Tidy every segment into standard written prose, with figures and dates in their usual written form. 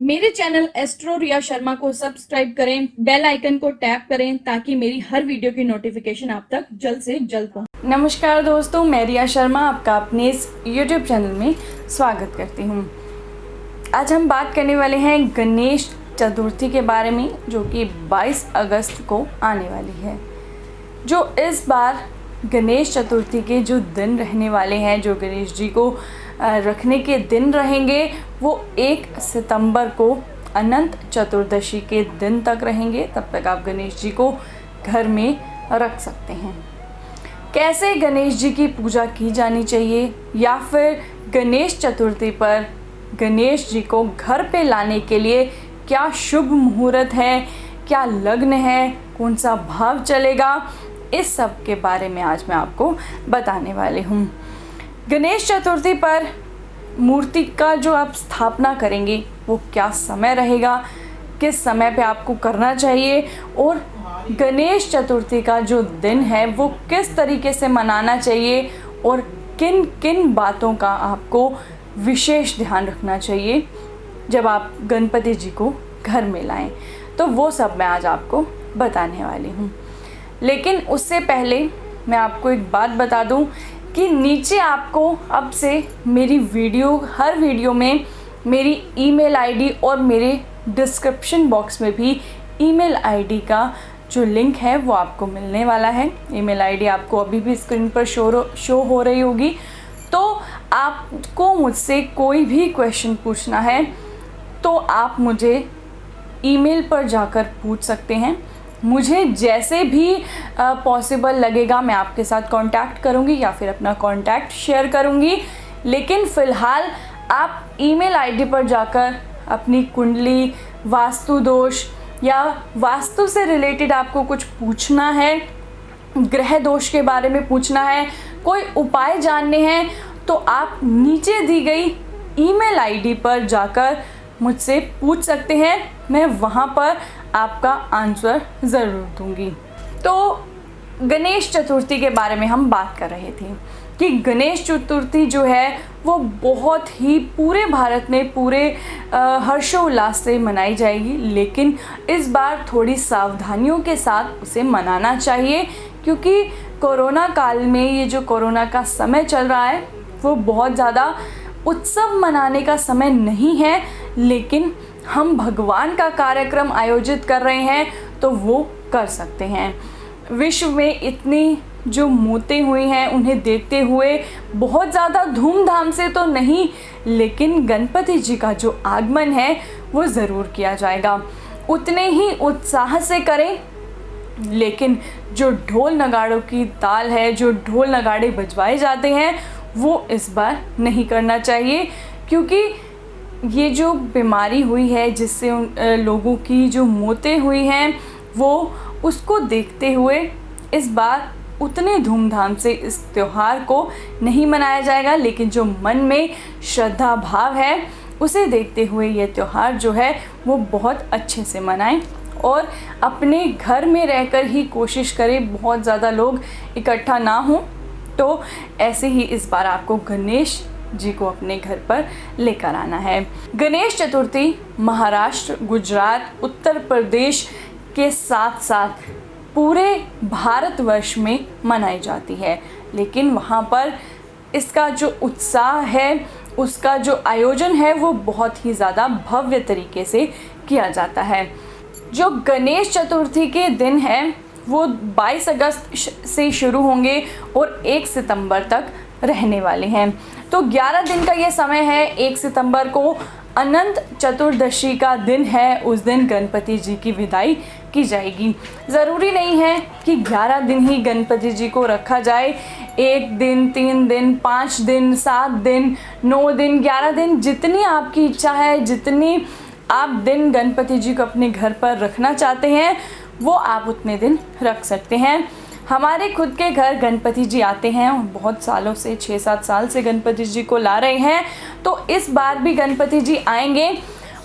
मेरे channel astro Riya Sharma को subscribe करें, बेल आइकन को टैप करें ताकि मेरी हर वीडियो की नोटिफिकेशन आप तक जल्द से जल्द पहुंचे। नमस्कार दोस्तों, मैं रिया शर्मा आपका अपने इस YouTube चैनल में स्वागत करती हूं। आज हम बात करने वाले हैं गणेश चतुर्थी के बारे में, जो कि 22 अगस्त को आने वाली है। जो इस बार गणेश चतुर्थी के जो दिन रहने वाले हैं, जो गणेश जी को रखने के दिन रहेंगे, वो 1 सितंबर को अनंत चतुर्दशी के दिन तक रहेंगे। तब तक आप गणेश जी को घर में रख सकते हैं। कैसे गणेश जी की पूजा की जानी चाहिए, या फिर गणेश चतुर्थी पर गणेश जी को घर पे लाने के लिए क्या शुभ मुहूर्त है, क्या लग्न है, कौन सा भाव चलेगा, इस सब के बारे में आज मैं आपको बताने वाली हूँ। गणेश चतुर्थी पर मूर्ति का जो आप स्थापना करेंगे वो क्या समय रहेगा, किस समय पे आपको करना चाहिए, और गणेश चतुर्थी का जो दिन है वो किस तरीके से मनाना चाहिए, और किन किन बातों का आपको विशेष ध्यान रखना चाहिए जब आप गणपति जी को घर में लाएं। तो वो सब मैं आज आपको बताने वाली हूँ। लेकिन उससे पहले मैं आपको एक बात बता दूँ कि नीचे आपको अब से मेरी हर वीडियो में मेरी ईमेल आईडी और मेरे डिस्क्रिप्शन बॉक्स में भी ईमेल आईडी का जो लिंक है वो आपको मिलने वाला है। ईमेल आईडी आपको अभी भी स्क्रीन पर शो हो रही होगी। तो आपको मुझसे कोई भी क्वेश्चन पूछना है तो आप मुझे ईमेल पर जाकर पूछ सकते हैं। मुझे जैसे भी पॉसिबल लगेगा मैं आपके साथ कांटेक्ट करूंगी या फिर अपना कांटेक्ट शेयर करूंगी। लेकिन फ़िलहाल आप ईमेल आईडी पर जाकर अपनी कुंडली, वास्तु दोष या वास्तु से रिलेटेड आपको कुछ पूछना है, ग्रह दोष के बारे में पूछना है, कोई उपाय जानने हैं, तो आप नीचे दी गई ईमेल आईडी पर जाकर मुझसे पूछ सकते हैं। मैं वहाँ पर आपका आंसर ज़रूर दूंगी। तो गणेश चतुर्थी के बारे में हम बात कर रहे थे कि गणेश चतुर्थी जो है वो बहुत ही पूरे भारत में पूरे हर्षोल्लास से मनाई जाएगी। लेकिन इस बार थोड़ी सावधानियों के साथ उसे मनाना चाहिए, क्योंकि कोरोना काल में ये जो कोरोना का समय चल रहा है वो बहुत ज़्यादा उत्सव मनाने का समय नहीं है। लेकिन हम भगवान का कार्यक्रम आयोजित कर रहे हैं तो वो कर सकते हैं। विश्व में इतनी जो मौतें हुई हैं उन्हें देखते हुए बहुत ज़्यादा धूमधाम से तो नहीं, लेकिन गणपति जी का जो आगमन है वो ज़रूर किया जाएगा। उतने ही उत्साह से करें, लेकिन जो ढोल नगाड़ों की ताल है, जो ढोल नगाड़े बजवाए जाते हैं, वो इस बार नहीं करना चाहिए। क्योंकि ये जो बीमारी हुई है जिससे लोगों की जो मौतें हुई हैं, वो उसको देखते हुए इस बार उतने धूमधाम से इस त्यौहार को नहीं मनाया जाएगा। लेकिन जो मन में श्रद्धा भाव है उसे देखते हुए ये त्यौहार जो है वो बहुत अच्छे से मनाएं, और अपने घर में रहकर ही कोशिश करें बहुत ज़्यादा लोग इकट्ठा ना हों। तो ऐसे ही इस बार आपको गणेश जी को अपने घर पर लेकर आना है। गणेश चतुर्थी महाराष्ट्र, गुजरात, उत्तर प्रदेश के साथ साथ पूरे भारतवर्ष में मनाई जाती है। लेकिन वहाँ पर इसका जो उत्साह है, उसका जो आयोजन है वो बहुत ही ज़्यादा भव्य तरीके से किया जाता है। जो गणेश चतुर्थी के दिन हैं वो 22 अगस्त से शुरू होंगे और 1 सितंबर तक रहने वाले हैं। तो 11 दिन का ये समय है। 1 सितंबर को अनंत चतुर्दशी का दिन है, उस दिन गणपति जी की विदाई की जाएगी। ज़रूरी नहीं है कि 11 दिन ही गणपति जी को रखा जाए। 1 दिन, 3 दिन, 5 दिन, 7 दिन, 9 दिन, 11 दिन, जितनी आपकी इच्छा है, जितनी आप दिन गणपति जी को अपने घर पर रखना चाहते हैं वो आप उतने दिन रख सकते हैं। हमारे खुद के घर गणपति जी आते हैं, बहुत सालों से 6-7 साल से गणपति जी को ला रहे हैं। तो इस बार भी गणपति जी आएंगे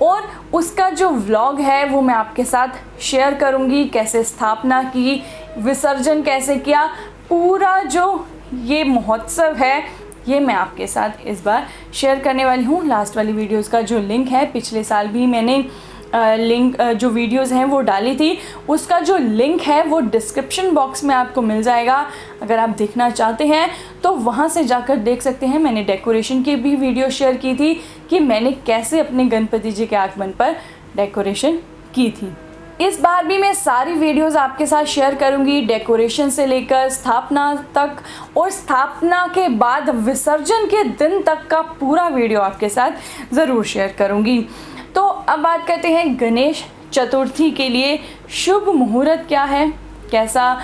और उसका जो व्लॉग है वो मैं आपके साथ शेयर करूँगी, कैसे स्थापना की, विसर्जन कैसे किया, पूरा जो ये महोत्सव है ये मैं आपके साथ इस बार शेयर करने वाली हूँ। लास्ट वाली वीडियोस का जो लिंक है, पिछले साल भी मैंने लिंक जो वीडियोस हैं वो डाली थी, उसका जो लिंक है वो डिस्क्रिप्शन बॉक्स में आपको मिल जाएगा। अगर आप देखना चाहते हैं तो वहाँ से जाकर देख सकते हैं। मैंने डेकोरेशन की भी वीडियो शेयर की थी कि मैंने कैसे अपने गणपति जी के आगमन पर डेकोरेशन की थी। इस बार भी मैं सारी वीडियोस आपके साथ शेयर करूंगी, डेकोरेशन से लेकर स्थापना तक, और स्थापना के बाद विसर्जन के दिन तक का पूरा वीडियो आपके साथ ज़रूर शेयर करूंगी। तो अब बात करते हैं गणेश चतुर्थी के लिए शुभ मुहूर्त क्या है, कैसा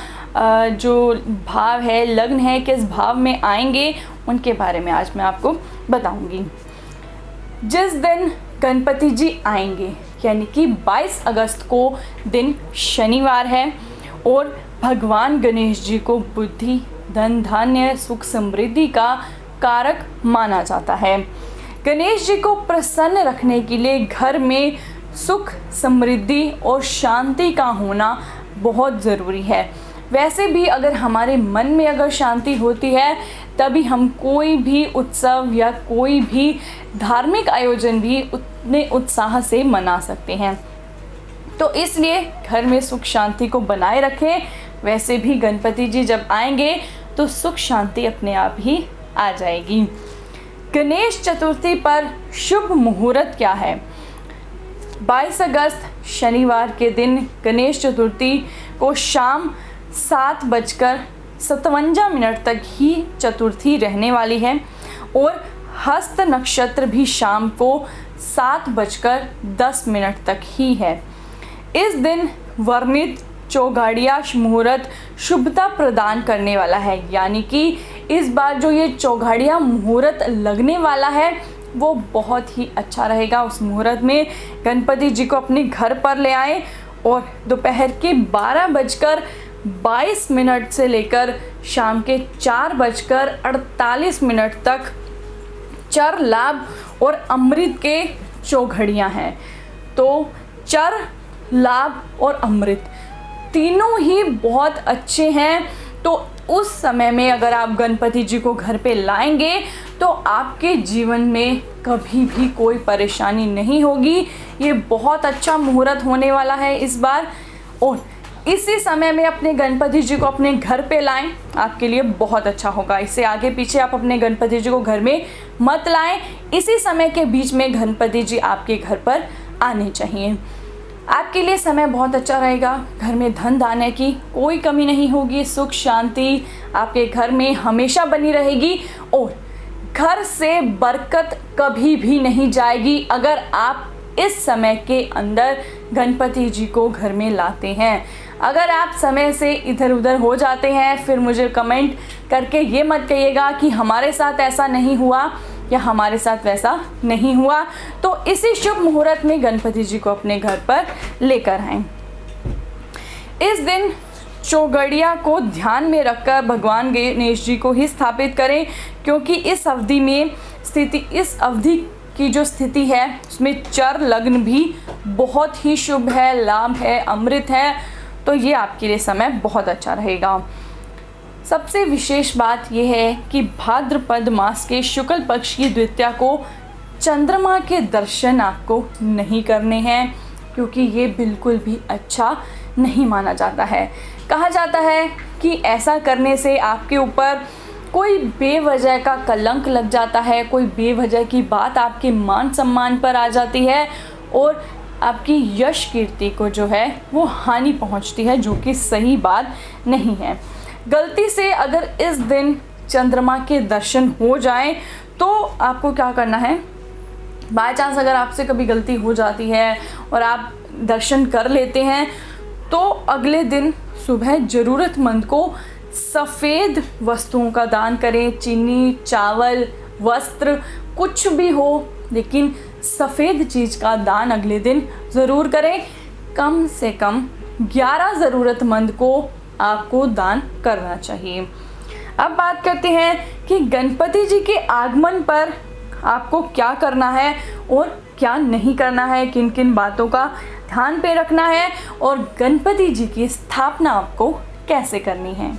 जो भाव है, लग्न है, किस भाव में आएंगे, उनके बारे में आज मैं आपको बताऊंगी। जिस दिन गणपति जी आएंगे यानी कि 22 अगस्त को दिन शनिवार है और भगवान गणेश जी को बुद्धि, धन, धान्य, सुख, समृद्धि का कारक माना जाता है। गणेश जी को प्रसन्न रखने के लिए घर में सुख, समृद्धि और शांति का होना बहुत ज़रूरी है। वैसे भी अगर हमारे मन में अगर शांति होती है तभी हम कोई भी उत्सव या कोई भी धार्मिक आयोजन भी उतने उत्साह से मना सकते हैं। तो इसलिए घर में सुख शांति को बनाए रखें। वैसे भी गणपति जी जब आएंगे तो सुख शांति अपने आप ही आ जाएगी। गणेश चतुर्थी पर शुभ मुहूर्त क्या है? 22 अगस्त शनिवार के दिन गणेश चतुर्थी को शाम 7:57 तक ही चतुर्थी रहने वाली है और हस्त नक्षत्र भी शाम को 7:10 तक ही है। इस दिन वर्णित चौघाड़िया मुहूर्त शुभता प्रदान करने वाला है, यानी कि इस बार जो ये चौघाड़िया मुहूर्त लगने वाला है वो बहुत ही अच्छा रहेगा। उस मुहूर्त में गणपति जी को अपने घर पर ले आएं और दोपहर के 12:22 से लेकर शाम के 4:48 तक चर, लाभ और अमृत के चौघड़ियाँ हैं। तो चर, लाभ और अमृत तीनों ही बहुत अच्छे हैं। तो उस समय में अगर आप गणपति जी को घर पे लाएंगे तो आपके जीवन में कभी भी कोई परेशानी नहीं होगी। ये बहुत अच्छा मुहूर्त होने वाला है इस बार, और इसी समय में अपने गणपति जी को अपने घर पे लाएं, आपके लिए बहुत अच्छा होगा। इससे आगे पीछे आप अपने गणपति जी को घर में मत लाएं। इसी समय के बीच में गणपति जी आपके घर पर आने चाहिए। आपके लिए समय बहुत अच्छा रहेगा। घर में धन धान्य की कोई कमी नहीं होगी। सुख शांति आपके घर में हमेशा बनी रहेगी और घर से बरकत कभी भी नहीं जाएगी अगर आप इस समय के अंदर गणपति जी को घर में लाते हैं। अगर आप समय से इधर उधर हो जाते हैं फिर मुझे कमेंट करके ये मत कहिएगा कि हमारे साथ ऐसा नहीं हुआ या हमारे साथ वैसा नहीं हुआ। तो इसी शुभ मुहूर्त में गणपति जी को अपने घर पर लेकर आएं। इस दिन चौघड़िया को ध्यान में रखकर भगवान गणेश जी को ही स्थापित करें, क्योंकि इस अवधि की जो स्थिति है उसमें चर, लग्न भी बहुत ही शुभ है, लाभ है, अमृत है। तो ये आपके लिए समय बहुत अच्छा रहेगा। सबसे विशेष बात यह है कि भाद्रपद मास के शुक्ल पक्ष की द्वितीया को चंद्रमा के दर्शन आपको नहीं करने हैं, क्योंकि ये बिल्कुल भी अच्छा नहीं माना जाता है। कहा जाता है कि ऐसा करने से आपके ऊपर कोई बेवजह का कलंक लग जाता है, कोई बेवजह की बात आपके मान सम्मान पर आ जाती है और आपकी यश कीर्ति को जो है वो हानि पहुंचती है, जो कि सही बात नहीं है। गलती से अगर इस दिन चंद्रमा के दर्शन हो जाएं तो आपको क्या करना है, बाय चांस अगर आपसे कभी गलती हो जाती है और आप दर्शन कर लेते हैं तो अगले दिन सुबह ज़रूरतमंद को सफ़ेद वस्तुओं का दान करें। चीनी, चावल, वस्त्र कुछ भी हो, लेकिन सफ़ेद चीज़ का दान अगले दिन ज़रूर करें। कम से कम 11 ज़रूरतमंद को आपको दान करना चाहिए। अब बात करते हैं कि गणपति जी के आगमन पर आपको क्या करना है और क्या नहीं करना है, किन किन बातों का ध्यान पे रखना है और गणपति जी की स्थापना आपको कैसे करनी है।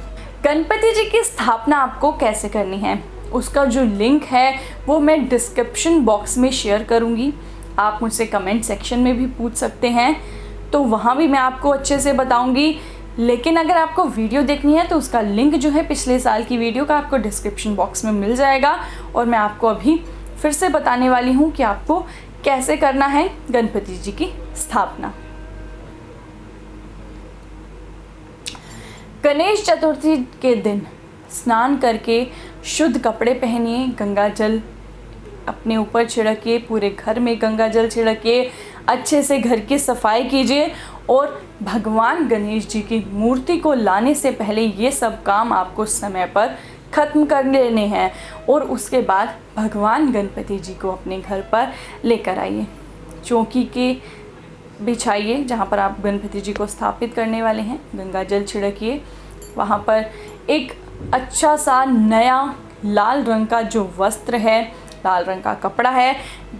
गणपति जी की स्थापना आपको कैसे करनी है उसका जो लिंक है वो मैं डिस्क्रिप्शन बॉक्स में शेयर करूँगी। आप मुझसे कमेंट सेक्शन में भी पूछ सकते हैं, तो वहाँ भी मैं आपको अच्छे से बताऊँगी। लेकिन अगर आपको वीडियो देखनी है तो उसका लिंक जो है पिछले साल की वीडियो का आपको डिस्क्रिप्शन बॉक्स में मिल जाएगा। और मैं आपको अभी फिर से बताने वाली हूँ कि आपको कैसे करना है गणपति जी की स्थापना। गणेश चतुर्थी के दिन स्नान करके शुद्ध कपड़े पहनिए, गंगा जल अपने ऊपर छिड़किए, पूरे घर में गंगा जल छिड़किए, अच्छे से घर की सफाई कीजिए और भगवान गणेश जी की मूर्ति को लाने से पहले ये सब काम आपको समय पर ख़त्म कर लेने हैं। और उसके बाद भगवान गणपति जी को अपने घर पर लेकर आइए, चौकी के बिछाइए जहाँ पर आप गणपति जी को स्थापित करने वाले हैं, गंगा जल छिड़किए, वहाँ पर एक अच्छा सा नया लाल रंग का जो वस्त्र है, लाल रंग का कपड़ा है,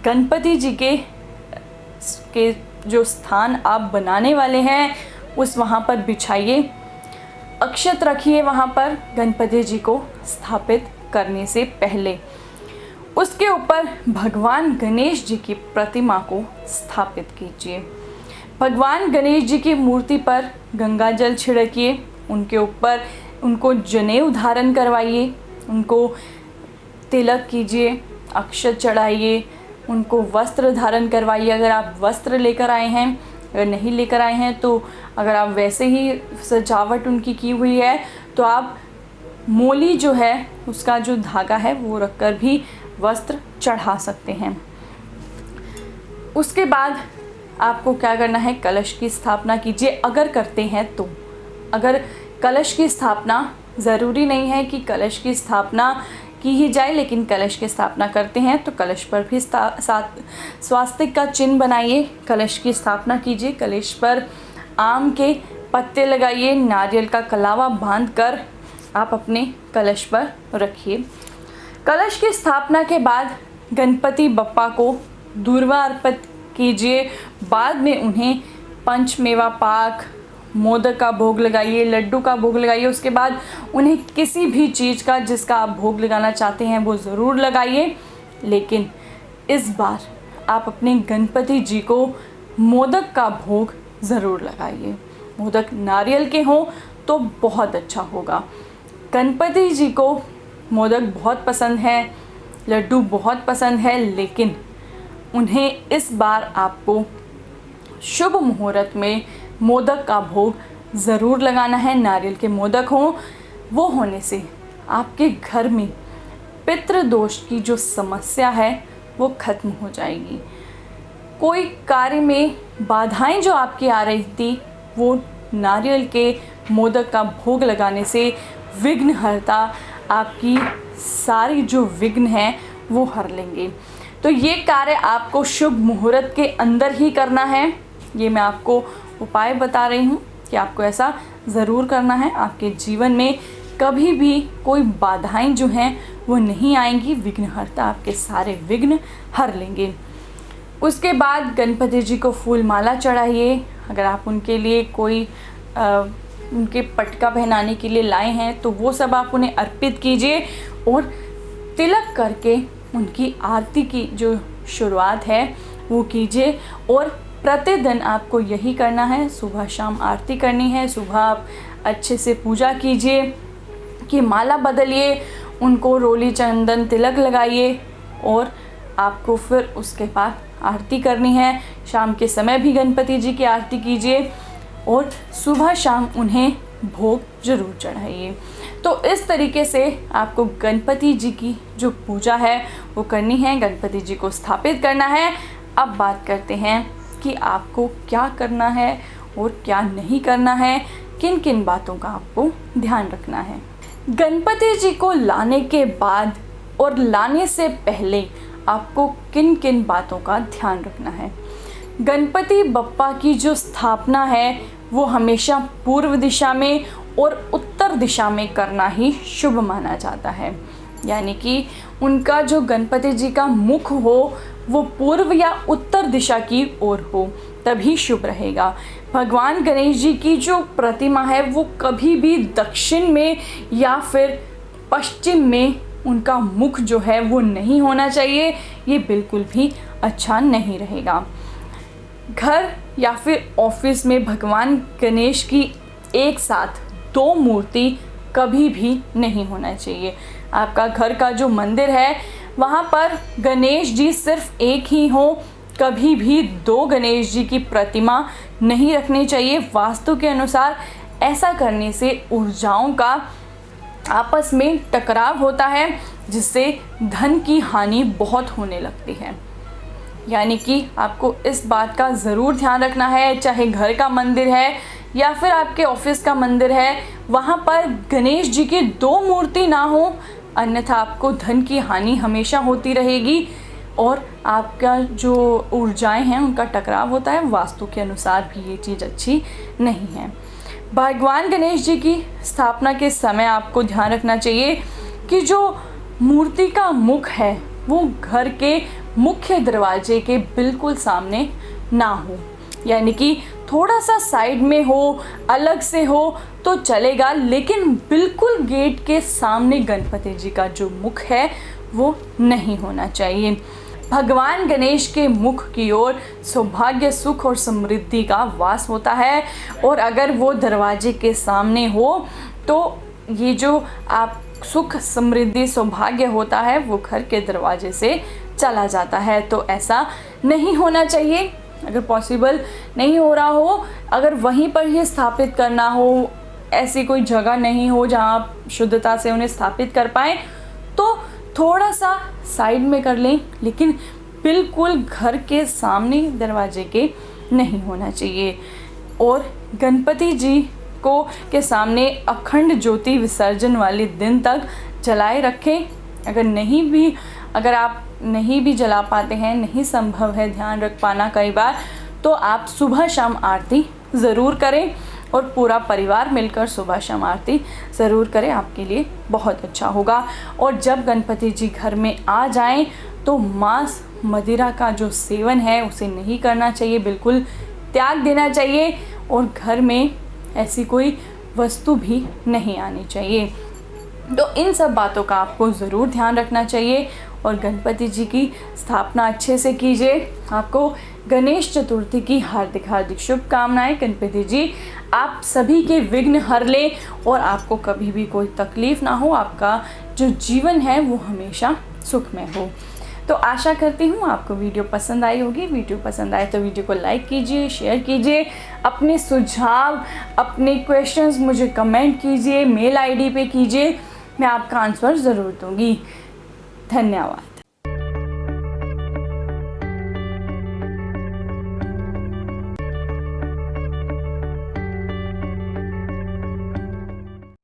गणपति जी के जो स्थान आप बनाने वाले हैं उस वहाँ पर बिछाइए, अक्षत रखिए वहाँ पर गणपति जी को स्थापित करने से पहले। उसके ऊपर भगवान गणेश जी की प्रतिमा को स्थापित कीजिए। भगवान गणेश जी की मूर्ति पर गंगा जल छिड़किए, उनके ऊपर उनको जनेऊ धारण करवाइए, उनको तिलक कीजिए, अक्षत चढ़ाइए, उनको वस्त्र धारण करवाइए। अगर आप वस्त्र लेकर आए हैं, अगर नहीं लेकर आए हैं तो अगर आप वैसे ही सजावट उनकी की हुई है तो आप मोली जो है उसका जो धागा है वो रखकर भी वस्त्र चढ़ा सकते हैं। उसके बाद आपको क्या करना है, कलश की स्थापना कीजिए अगर करते हैं तो। अगर कलश की स्थापना, ज़रूरी नहीं है कि कलश की स्थापना की ही जाए, लेकिन कलश की स्थापना करते हैं तो कलश पर भी स्वास्तिक का चिन्ह बनाइए, कलश की स्थापना कीजिए। कलश पर आम के पत्ते लगाइए, नारियल का कलावा बांधकर आप अपने कलश पर रखिए। कलश की स्थापना के बाद गणपति बप्पा को दूर्वा अर्पित कीजिए। बाद में उन्हें पंचमेवा पाक, मोदक का भोग लगाइए, लड्डू का भोग लगाइए। उसके बाद उन्हें किसी भी चीज़ का जिसका आप भोग लगाना चाहते हैं वो ज़रूर लगाइए। लेकिन इस बार आप अपने गणपति जी को मोदक का भोग ज़रूर लगाइए। मोदक नारियल के हों तो बहुत अच्छा होगा। गणपति जी को मोदक बहुत पसंद है, लड्डू बहुत पसंद है, लेकिन उन्हें इस बार आपको शुभ मुहूर्त में मोदक का भोग ज़रूर लगाना है। नारियल के मोदक हों, वो होने से आपके घर में पितृदोष की जो समस्या है वो ख़त्म हो जाएगी। कोई कार्य में बाधाएं जो आपकी आ रही थी वो नारियल के मोदक का भोग लगाने से विघ्नहर्ता आपकी सारी जो विघ्न हैं वो हर लेंगे। तो ये कार्य आपको शुभ मुहूर्त के अंदर ही करना है। ये मैं आपको उपाय बता रही हूँ कि आपको ऐसा ज़रूर करना है। आपके जीवन में कभी भी कोई बाधाएं जो हैं वो नहीं आएंगी, विघ्नहर्ता आपके सारे विघ्न हर लेंगे। उसके बाद गणपति जी को फूल माला चढ़ाइए। अगर आप उनके लिए कोई उनके पटका पहनाने के लिए लाए हैं तो वो सब आप उन्हें अर्पित कीजिए और तिलक करके उनकी आरती की जो शुरुआत है वो कीजिए। और प्रतिदिन आपको यही करना है, सुबह शाम आरती करनी है। सुबह आप अच्छे से पूजा कीजिए, कि माला बदलिए, उनको रोली चंदन तिलक लगाइए और आपको फिर उसके बाद आरती करनी है। शाम के समय भी गणपति जी की आरती कीजिए और सुबह शाम उन्हें भोग जरूर चढ़ाइए। तो इस तरीके से आपको गणपति जी की जो पूजा है वो करनी है, गणपति जी को स्थापित करना है। अब बात करते हैं कि आपको क्या करना है और क्या नहीं करना है, किन किन बातों का आपको ध्यान रखना है। गणपति जी को लाने के बाद और लाने से पहले आपको किन किन बातों का ध्यान रखना है। गणपति बप्पा की जो स्थापना है वो हमेशा पूर्व दिशा में और उत्तर दिशा में करना ही शुभ माना जाता है। यानी कि उनका जो गणपति जी का मुख हो वो पूर्व या उत्तर दिशा की ओर हो, तभी शुभ रहेगा। भगवान गणेश जी की जो प्रतिमा है वो कभी भी दक्षिण में या फिर पश्चिम में उनका मुख जो है वो नहीं होना चाहिए, ये बिल्कुल भी अच्छा नहीं रहेगा। घर या फिर ऑफिस में भगवान गणेश की एक साथ 2 मूर्ति कभी भी नहीं होना चाहिए। आपका घर का जो मंदिर है वहाँ पर गणेश जी सिर्फ एक ही हो, कभी भी 2 गणेश जी की प्रतिमा नहीं रखनी चाहिए। वास्तु के अनुसार ऐसा करने से ऊर्जाओं का आपस में टकराव होता है, जिससे धन की हानि बहुत होने लगती है। यानी कि आपको इस बात का ज़रूर ध्यान रखना है, चाहे घर का मंदिर है या फिर आपके ऑफिस का मंदिर है, वहाँ पर गणेश जी की 2 मूर्ति ना हो, अन्यथा आपको धन की हानि हमेशा होती रहेगी और आपका जो ऊर्जाएं हैं उनका टकराव होता है। वास्तु के अनुसार भी ये चीज़ अच्छी नहीं है। भगवान गणेश जी की स्थापना के समय आपको ध्यान रखना चाहिए कि जो मूर्ति का मुख है वो घर के मुख्य दरवाजे के बिल्कुल सामने ना हो, यानी कि थोड़ा सा साइड में हो, अलग से हो तो चलेगा, लेकिन बिल्कुल गेट के सामने गणपति जी का जो मुख है वो नहीं होना चाहिए। भगवान गणेश के मुख की ओर सौभाग्य, सुख और समृद्धि का वास होता है, और अगर वो दरवाजे के सामने हो तो ये जो आप सुख, समृद्धि, सौभाग्य होता है वो घर के दरवाजे से चला जाता है। तो ऐसा नहीं होना चाहिए। अगर पॉसिबल नहीं हो रहा हो, अगर वहीं पर ही स्थापित करना हो, ऐसी कोई जगह नहीं हो जहाँ आप शुद्धता से उन्हें स्थापित कर पाएँ, तो थोड़ा सा साइड में कर लें, लेकिन बिल्कुल घर के सामने दरवाजे के नहीं होना चाहिए। और गणपति जी को के सामने अखंड ज्योति विसर्जन वाले दिन तक जलाए रखें। अगर आप नहीं भी जला पाते हैं, नहीं संभव है ध्यान रख पाना कई बार, तो आप सुबह शाम आरती ज़रूर करें और पूरा परिवार मिलकर सुबह शाम आरती ज़रूर करें, आपके लिए बहुत अच्छा होगा। और जब गणपति जी घर में आ जाएं तो मांस मदिरा का जो सेवन है उसे नहीं करना चाहिए, बिल्कुल त्याग देना चाहिए, और घर में ऐसी कोई वस्तु भी नहीं आनी चाहिए। तो इन सब बातों का आपको ज़रूर ध्यान रखना चाहिए और गणपति जी की स्थापना अच्छे से कीजिए। आपको गणेश चतुर्थी की हार्दिक हार्दिक शुभकामनाएं। गणपति जी आप सभी के विघ्न हर लें और आपको कभी भी कोई तकलीफ़ ना हो, आपका जो जीवन है वो हमेशा सुखमय हो। तो आशा करती हूँ आपको वीडियो पसंद आई होगी। वीडियो पसंद आए तो वीडियो को लाइक कीजिए, शेयर कीजिए, अपने सुझाव, अपने क्वेश्चंस मुझे कमेंट कीजिए, मेल आईडी पे कीजिए, मैं आपका आंसर ज़रूर दूँगी। धन्यवाद।